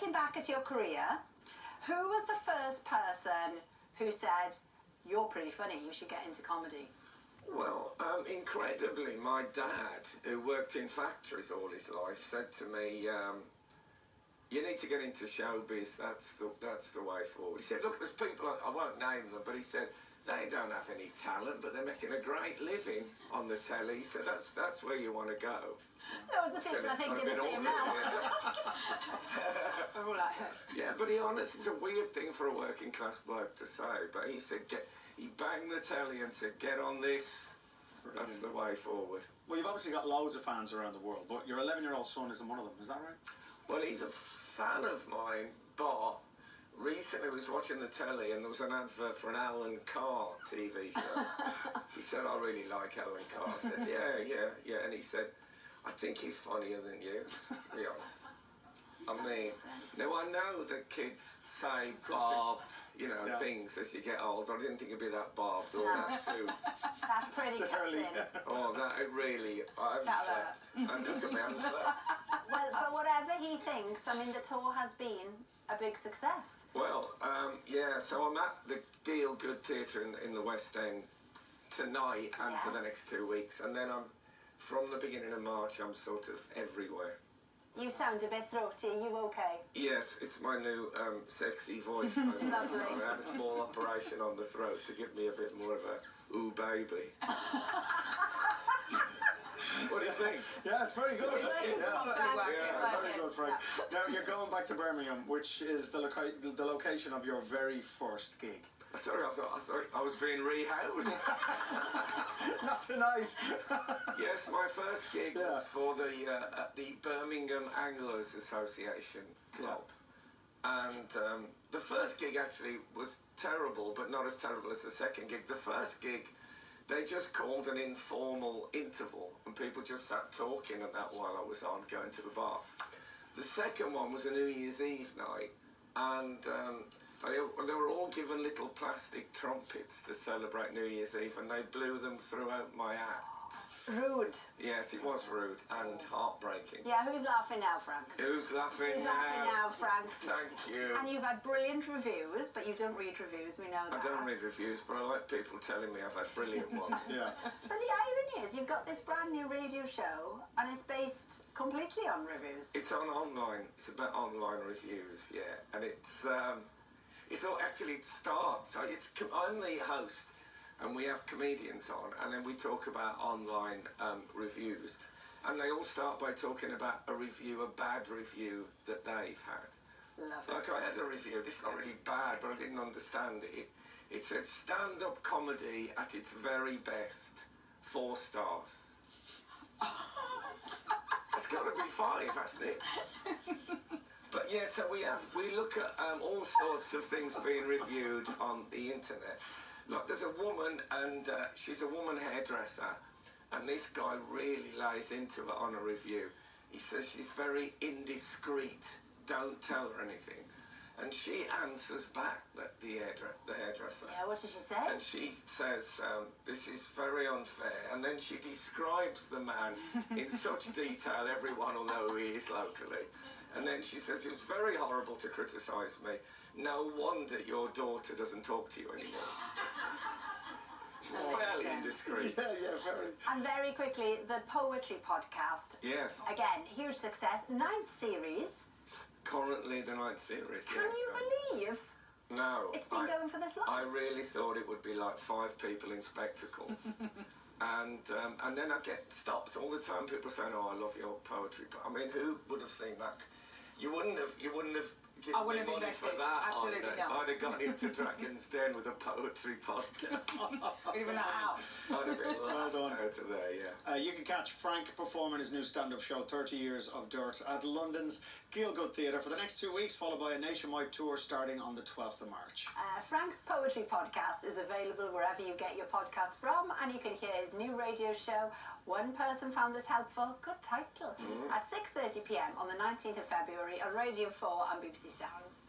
looking back at your career, who was the first person who said, you're pretty funny, you should get into comedy? Well, incredibly, my dad, who worked in factories all his life, said to me, you need to get into showbiz, that's the way forward. He said, look, there's people, I won't name them, but he said, they don't have any talent, but they're making a great living on the telly, so that's where you want to go. Those are people I think are the same now. Yeah, but he honest, it's a weird thing for a working class bloke to say, but he said, he banged the telly and said, get on this. Brilliant. That's the way forward. Well, you've obviously got loads of fans around the world, but your 11-year-old son isn't one of them, is that right? Well, he's a fan of mine, but recently I was watching the telly and there was an advert for an Alan Carr TV show. He said, I really like Alan Carr. I said, yeah. And he said, I think he's funnier than you, to be honest. I mean, now I know that kids say Bob, things as you get older. I didn't think it'd be that barbed or that too. That's pretty Captain. Oh, that it really, I haven't slept. And look at me, I haven't slept. Well, but whatever he thinks, I mean, the tour has been a big success. Well, yeah, so I'm at the Deal Good Theatre in the West End tonight and for the next 2 weeks. And then from the beginning of March, I'm sort of everywhere. You sound a bit throaty. Are you okay? Yes, it's my new sexy voice. Lovely. I had a small operation on the throat to give me a bit more of a ooh baby. What do you think? Yeah, it's very good. Very good, Frank. Yeah. Now, you're going back to Birmingham, which is the location of your very first gig. Sorry, I thought I was being rehoused. Not tonight. Yes, my first gig was for the Birmingham Anglers Association Club. And the first gig actually was terrible, but not as terrible as the second gig. The first gig, they just called an informal interval, and people just sat talking and that while I was on, going to the bar. The second one was a New Year's Eve night, and they were all given little plastic trumpets to celebrate New Year's Eve, and they blew them throughout my act. Rude. Yes, it was rude and heartbreaking. Yeah, who's laughing now, Frank? Who's laughing Who's now? laughing now, Frank? Thank you. And you've had brilliant reviews, but you don't read reviews, we know that. I don't read reviews, but I like people telling me I've had brilliant ones. Yeah. But the irony is, you've got this brand new radio show, and it's based completely on reviews. It's online. It's about online reviews, yeah. And it's all actually it starts. So I'm the host, and we have comedians on, and then we talk about online reviews. And they all start by talking about a bad review that they've had. Love it. Like I had a review, this is not really bad, but I didn't understand it. It said, stand-up comedy at its very best, 4 stars. It's got to be 5, hasn't it? But yeah, so we look at all sorts of things being reviewed on the internet. Look, there's a woman, and she's a woman hairdresser, and this guy really lays into it on a review. He says she's very indiscreet, don't tell her anything. And she answers back, the hairdresser. Yeah, what did she say? And she says, this is very unfair. And then she describes the man in such detail, everyone will know who he is locally. And then she says, it was very horrible to criticise me. No wonder your daughter doesn't talk to you anymore. She's fairly indiscreet. Yeah, very. And very quickly, the Poetry Podcast. Yes. Again, huge success. 9th series. It's currently the 9th series. Can you believe No. it's been going for this long? I really thought it would be like 5 people in spectacles. And then I get stopped all the time. People saying, "Oh, I love your poetry." I mean, who would have seen that? You wouldn't have given me money for that. Absolutely If not. I'd have gone into Dragon's Den with a poetry podcast. Even that out. I'd have been Well done. out of there, yeah. You can catch Frank performing his new stand-up show, 30 Years of Dirt, at London's Gielgud Theatre for the next 2 weeks, followed by a nationwide tour starting on the 12th of March. Frank's Poetry Podcast is available wherever you get your podcast from, and you can hear his new radio show, One Person Found This Helpful, good title, at 6:30 p.m. on the 19th of February on Radio 4 and BBC Sounds.